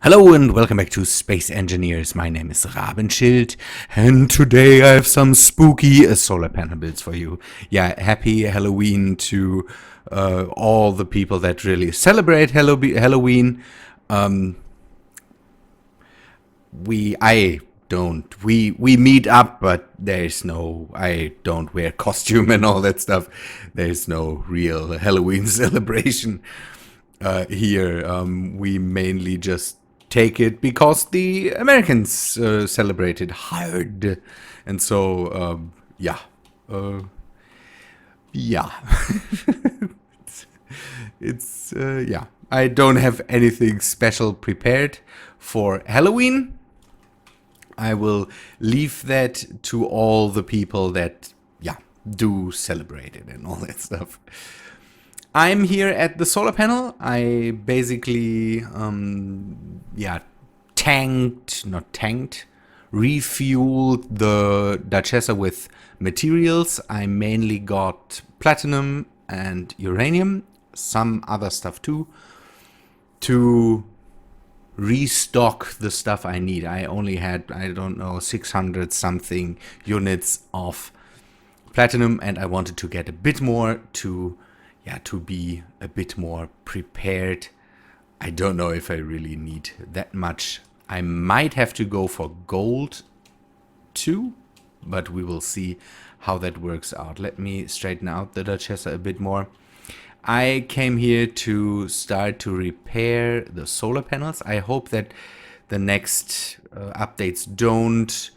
Hello and welcome back to Space Engineers. My name is Rabenschild and today I have some spooky solar panel builds for you. Yeah, happy Halloween to all the people that really celebrate Halloween. I don't. We meet up, but there's no. I don't wear costume and all that stuff. There's no real Halloween celebration here. We mainly just take it because the Americans celebrate it hard, and so yeah. It's yeah. I don't have anything special prepared for Halloween. I will leave that to all the people that, yeah, do celebrate it and all that stuff. I'm here at the solar panel. I basically, refueled the Duchessa with materials. I mainly got platinum and uranium, some other stuff too, to restock the stuff I need. I only had, I don't know, 600 something units of platinum, and I wanted to get a bit more to be a bit more prepared. I don't know if I really need that much. I might have to go for gold too, but we will see how that works out. Let me straighten out the Duchessa a bit more. I came here to start to repair the solar panels. I hope that the next updates don't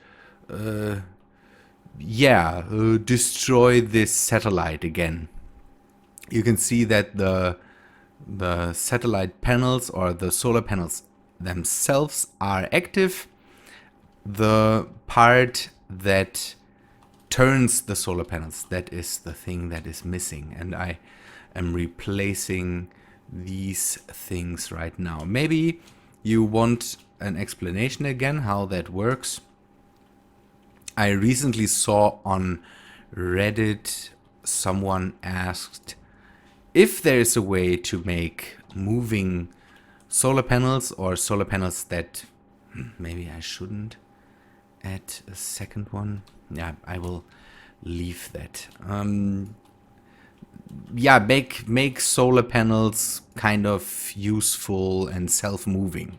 destroy this satellite again. You can see that the satellite panels, or the solar panels themselves, are active. The part that turns the solar panels, that is the thing that is missing, and I am replacing these things right now. Maybe you want an explanation again how that works. I recently saw on Reddit someone asked if there is a way to make moving solar panels, or solar panels that maybe I shouldn't add a second one. Yeah, I will leave that. Make solar panels kind of useful and self-moving.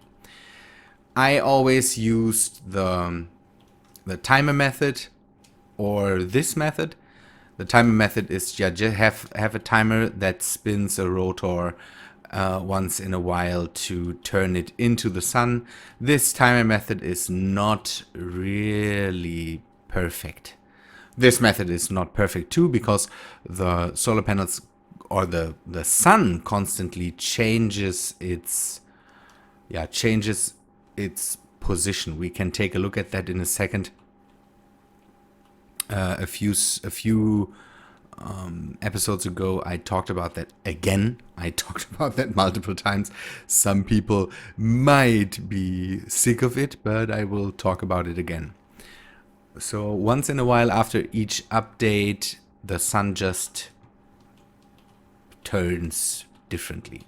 I always used the timer method or this method. The timer method is just have a timer that spins a rotor once in a while to turn it into the sun. This timer method is not really perfect. This method is not perfect too, because the solar panels, or the sun, constantly changes its position. We can take a look at that in a second. A few episodes ago, I talked about that again. I talked about that multiple times. Some people might be sick of it, but I will talk about it again. So once in a while, after each update, the sun just turns differently.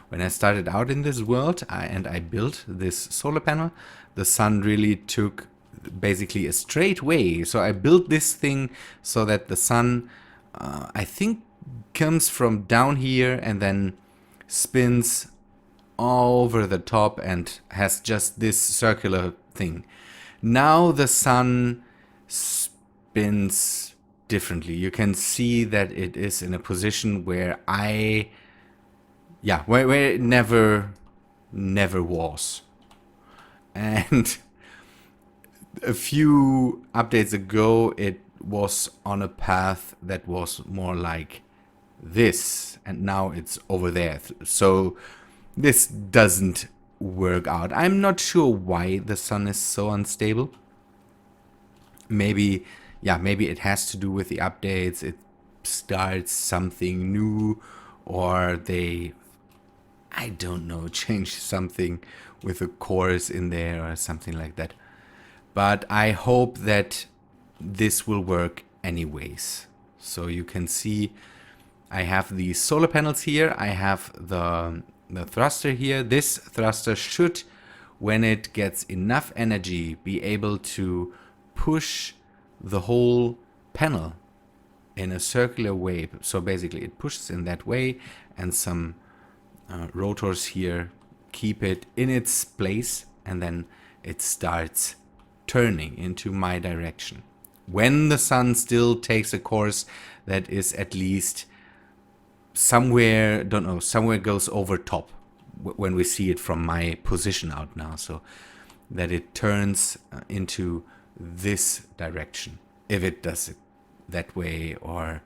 When I started out in this world and I built this solar panel, the sun really took basically a straight way. So I built this thing so that the sun, I think, comes from down here and then spins over the top and has just this circular thing. Now the sun spins differently. You can see that it is in a position where where it never was. And a few updates ago, it was on a path that was more like this, and now it's over there. So this doesn't work out. I'm not sure why the sun is so unstable. Maybe it has to do with the updates. It starts something new, or they, I don't know, change something with the cores in there or something like that. But I hope that this will work anyways. So you can see I have these solar panels here. I have the thruster here. This thruster should when it gets enough energy, be able to push the whole panel in a circular way. So basically it pushes in that way, and some rotors here keep it in its place, and then it starts turning into my direction. When the sun still takes a course that is at least somewhere, don't know, somewhere goes over top when we see it from my position out now, so that it turns into this direction. If it does it that way or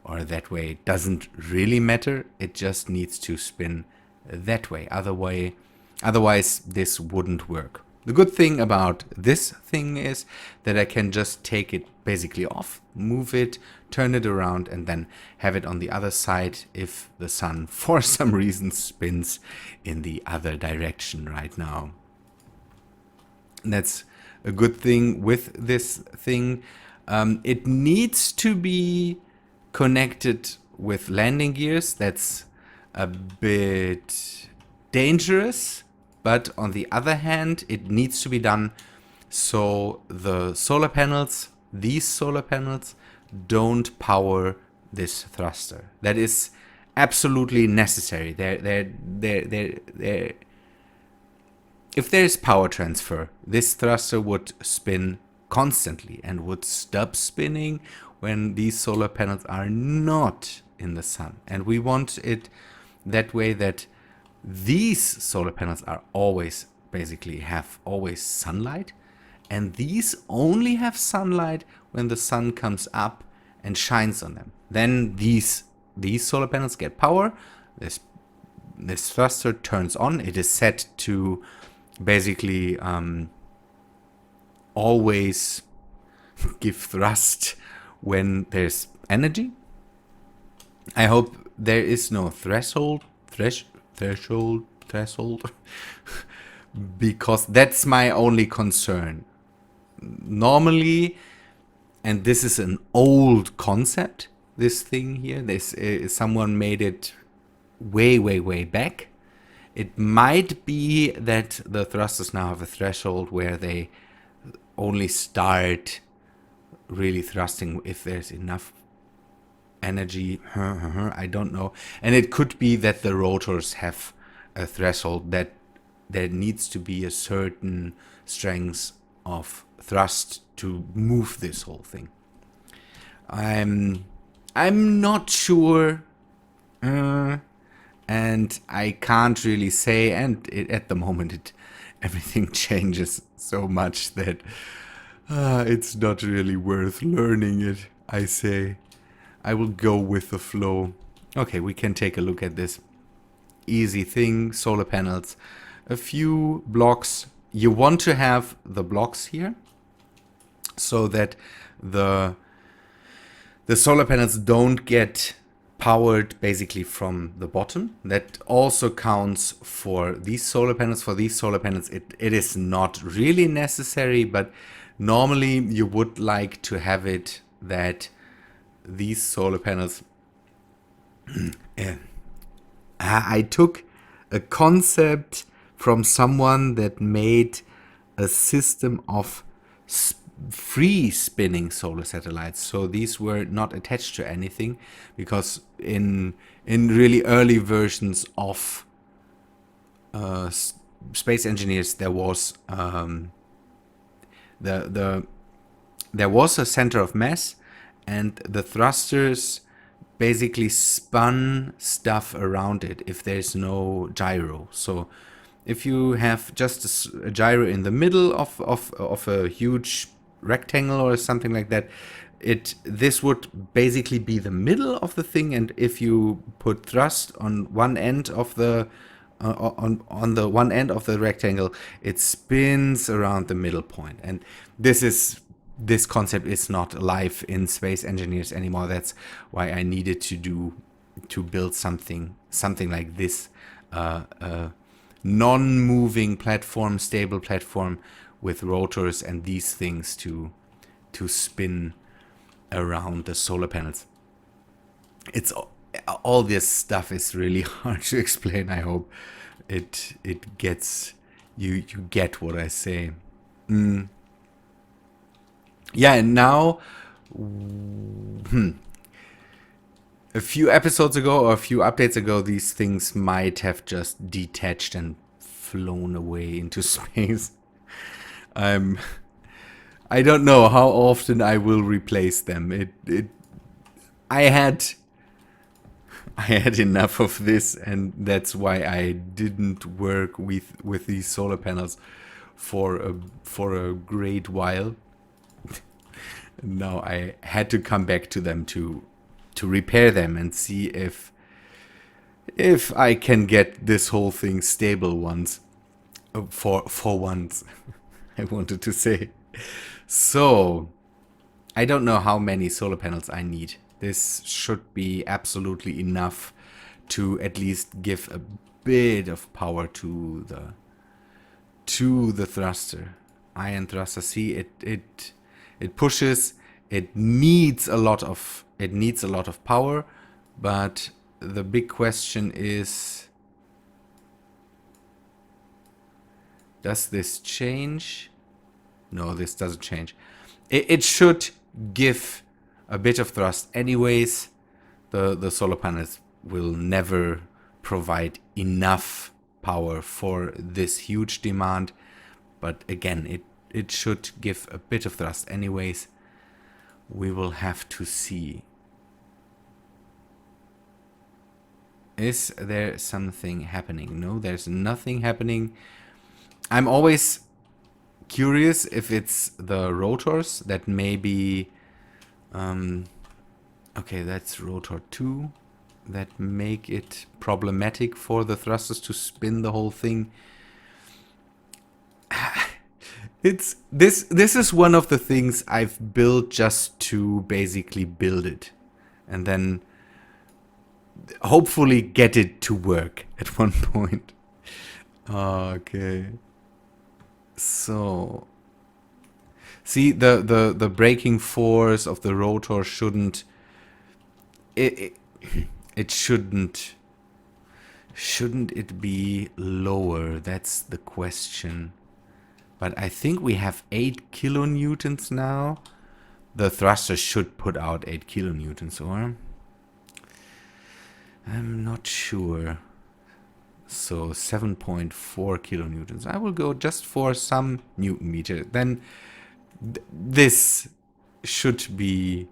that way, doesn't really matter. It just needs to spin that way. Otherwise this wouldn't work. The good thing about this thing is that I can just take it basically off, move it, turn it around, and then have it on the other side if the sun for some reason spins in the other direction right now. And that's a good thing with this thing. It needs to be connected with landing gears. That's a bit dangerous. But on the other hand, it needs to be done so the solar panels, these solar panels, don't power this thruster. That is absolutely necessary. If there is power transfer, this thruster would spin constantly and would stop spinning when these solar panels are not in the sun. And we want it that way, that these solar panels are always, basically have always sunlight, and these only have sunlight when the sun comes up and shines on them. Then these solar panels get power, this thruster turns on. It is set to basically always give thrust when there's energy. I hope there is no threshold, because that's my only concern. Normally, and this is an old concept, this thing here, someone made it way back. It might be that the thrusters now have a threshold where they only start really thrusting if there's enough energy. I don't know. And it could be that the rotors have a threshold that there needs to be a certain strength of thrust to move this whole thing. I'm not sure, and I can't really say. And at the moment, everything changes so much that it's not really worth learning it. I say I will go with the flow. Okay, we can take a look at this easy thing. Solar panels, a few blocks. You want to have the blocks here so that the solar panels don't get powered basically from the bottom. That also counts for these solar panels. For these solar panels, it is not really necessary, but normally you would like to have it that these solar panels I took a concept from someone that made a system of free spinning solar satellites. So these were not attached to anything, because in really early versions of Space Engineers there was there was a center of mass, and the thrusters basically spun stuff around it if there's no gyro. So if you have just a gyro in the middle of a huge rectangle or something like that, this would basically be the middle of the thing, and if you put thrust on one end of the on the one end of the rectangle, it spins around the middle point. And this concept is not alive in Space Engineers anymore. That's why I needed to build something like this, non-moving platform, stable platform with rotors and these things to spin around the solar panels. It's all this stuff is really hard to explain. I hope it gets you get what I say. Yeah, and now a few episodes ago or a few updates ago, these things might have just detached and flown away into space. I don't know how often I will replace them. I had enough of this, and that's why I didn't work with these solar panels for a great while. Now I had to come back to them to repair them and see if I can get this whole thing stable once. For once, I wanted to say. So, I don't know how many solar panels I need. This should be absolutely enough to at least give a bit of power to the thruster. Ion thruster. See, it pushes. It needs a lot of power, but the big question is, does this change? No, this doesn't change. It should give a bit of thrust anyways. The solar panels will never provide enough power for this huge demand, but again, it should give a bit of thrust anyways. We will have to see. Is there something happening? No, there's nothing happening. I'm always curious if it's the rotors that maybe... okay, that's rotor 2. That make it problematic for the thrusters to spin the whole thing. This is one of the things I've built just to basically build it, and then hopefully get it to work at one point. Okay. So, see, the braking force of the rotor shouldn't... It shouldn't it be lower? That's the question. But I think we have 8 kilonewtons now. The thruster should put out 8 kilonewtons, or? I'm not sure. So 7.4 kilonewtons. I will go just for some Newton meter. Then this should be...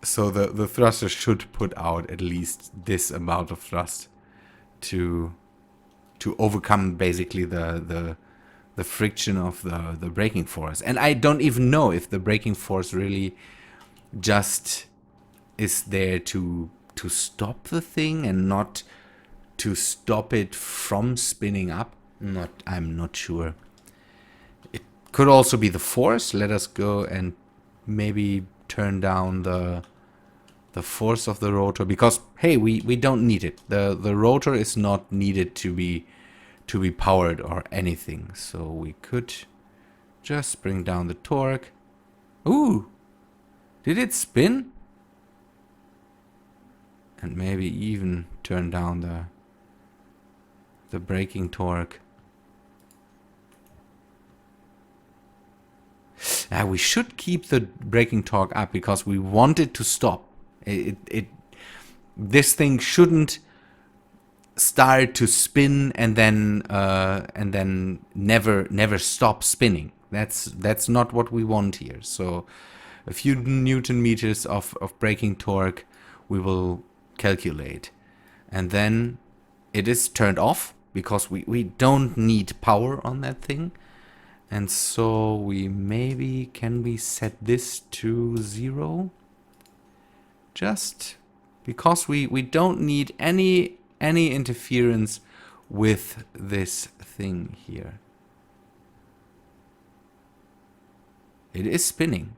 So the thruster should put out at least this amount of thrust to overcome basically the friction of the braking force. And I don't even know if the braking force really just is there to stop the thing and not to stop it from spinning up. I'm not sure. It could also be the force. Let us go and maybe turn down the force of the rotor, because hey, we don't need it. The rotor is not needed to be powered or anything. So we could just bring down the torque. Ooh, did it spin? And maybe even turn down the braking torque. We should keep the braking torque up because we want it to stop. This thing shouldn't start to spin and then never stop spinning. That's not what we want here. So a few Newton meters of braking torque we will calculate, and then it is turned off because we don't need power on that thing. And so can we set this to 0? Just because we don't need any interference with this thing here. It is spinning.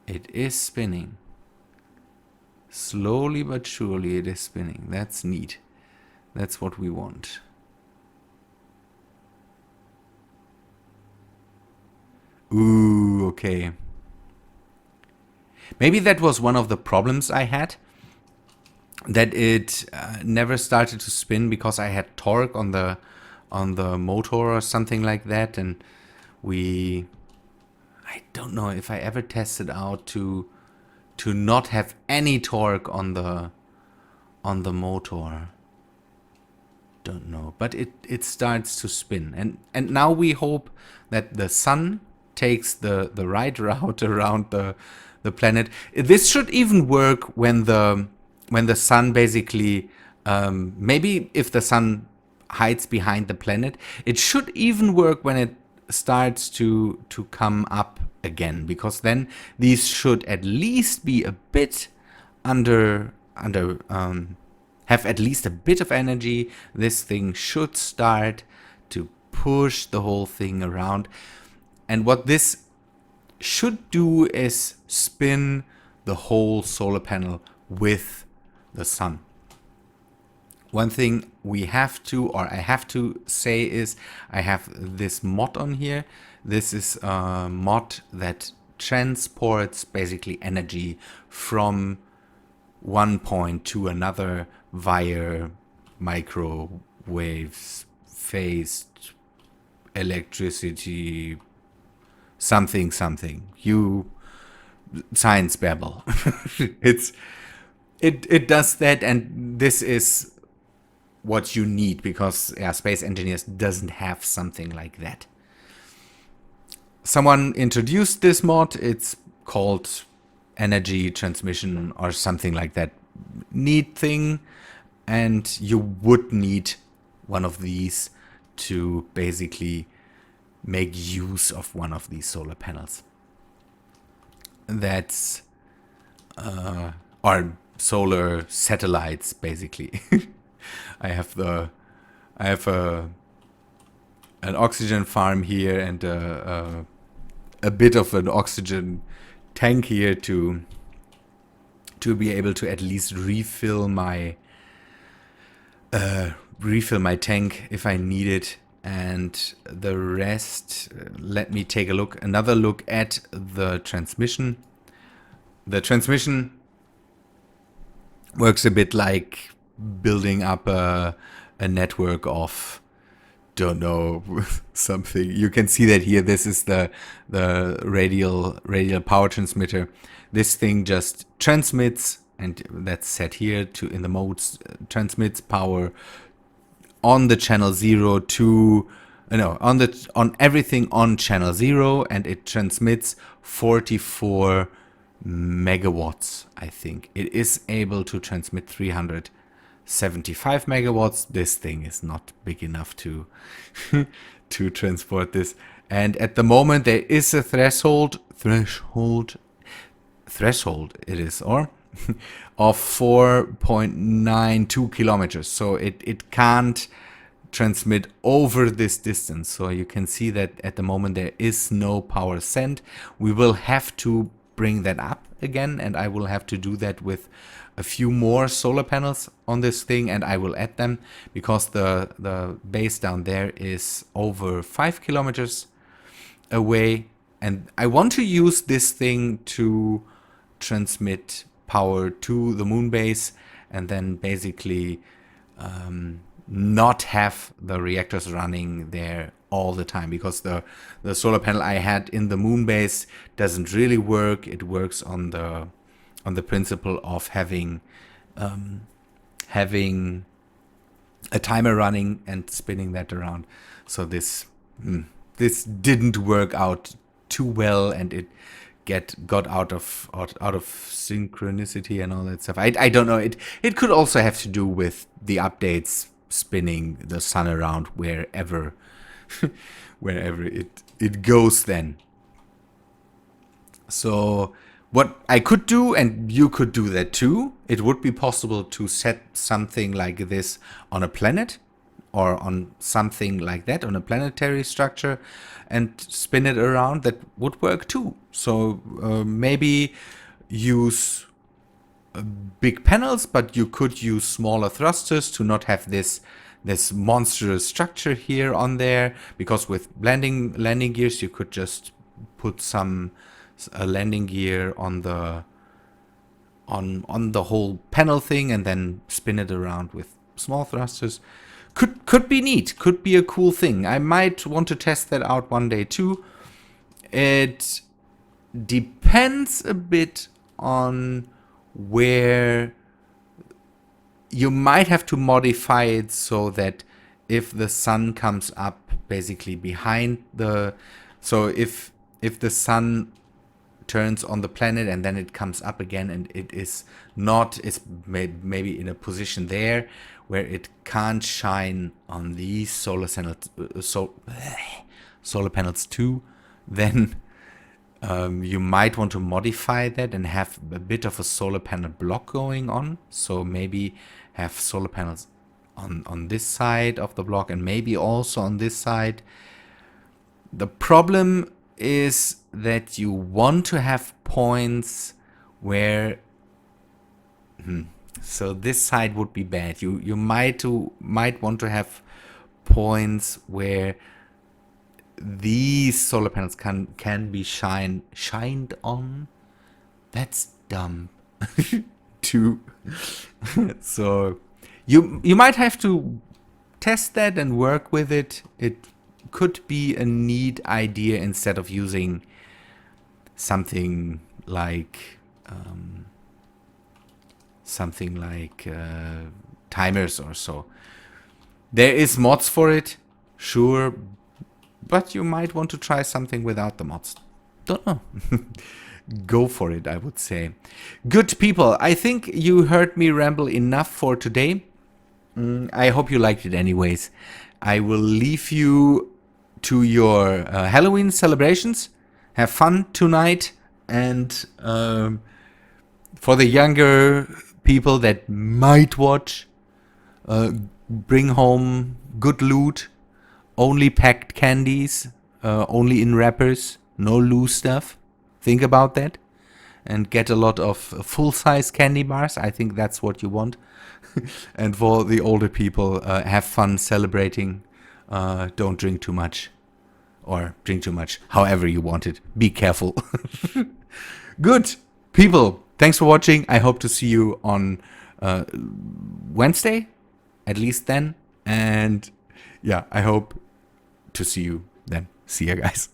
It is spinning. Slowly but surely it is spinning. That's neat. That's what we want. Ooh, okay. Maybe that was one of the problems I had. that it never started to spin because I had torque on the motor or something like that, and I don't know if I ever tested out to not have any torque on the motor. Don't know, but it starts to spin, and now we hope that the sun takes the right route around the planet. This should even work when the sun basically maybe if the sun hides behind the planet, it should even work when it starts to come up again, because then these should at least be a bit under have at least a bit of energy. This thing should start to push the whole thing around, and what this should do is spin the whole solar panel with the sun. One thing we have to, or I have to say, is I have this mod on here. This is a mod that transports basically energy from one point to another via microwaves, phased electricity, something. You science babble. It does that, and this is what you need, because Space Engineers doesn't have something like that. Someone introduced this mod. It's called energy transmission or something like that. Neat thing, and you would need one of these to basically make use of one of these solar panels. That's or solar satellites, basically. I have an oxygen farm here and a bit of an oxygen tank here to be able to at least refill my tank if I need it. And the rest, let me take another look at the transmission. The transmission works a bit like building up a network of, don't know, something. You can see that here. This is the radial power transmitter. This thing just transmits, and that's set here in the modes, transmits power on the channel 0 to on everything on channel 0, and it transmits 44 megawatts. I think it is able to transmit 375 megawatts. This thing is not big enough to to transport this, and at the moment there is a threshold it is, or of 4.92 kilometers, so it can't transmit over this distance. So you can see that at the moment there is no power sent. We will have to bring that up again, and I will have to do that with a few more solar panels on this thing, and I will add them because the base down there is over 5 kilometers away, and I want to use this thing to transmit power to the moon base, and then basically not have the reactors running there all the time, because the solar panel I had in the moon base doesn't really work. It works on the principle of having a timer running and spinning that around. So this didn't work out too well, and it got out of synchronicity and all that stuff. I don't know. It could also have to do with the updates spinning the sun around wherever it goes then. So what I could do, and you could do that too, it would be possible to set something like this on a planet, or on something like that, on a planetary structure, and spin it around. That would work too. So maybe use big panels, but you could use smaller thrusters to not have this monstrous structure here on there, because with landing gears you could just put a landing gear on the on the whole panel thing and then spin it around with small thrusters. Could be neat. Could be a cool thing. I might want to test that out one day too. It depends a bit on where you might have to modify it so that if the sun comes up basically behind the, so if the sun turns on the planet and then it comes up again and it is not, it's maybe in a position there where it can't shine on these solar panels too, then you might want to modify that and have a bit of a solar panel block going on. So maybe have solar panels on this side of the block and maybe also on this side. The problem is that you want to have points where so this side would be bad. You might want to have points where these solar panels can be shined on. That's dumb too. So you might have to test that and work with it. It could be a neat idea instead of using something like timers or so. There is mods for it, sure, but you might want to try something without the mods. Don't know. Go for it, I would say. Good people, I think you heard me ramble enough for today. I hope you liked it anyways. I will leave you to your Halloween celebrations. Have fun tonight. And for the younger people that might watch, bring home good loot. Only packed candies. Only in wrappers. No loose stuff. Think about that. And get a lot of full-size candy bars. I think that's what you want. And for the older people, have fun celebrating. Don't drink too much. Or drink too much. However you want it. Be careful. Good. People, thanks for watching. I hope to see you on Wednesday. At least then. And yeah, I hope to see you then. See ya, guys.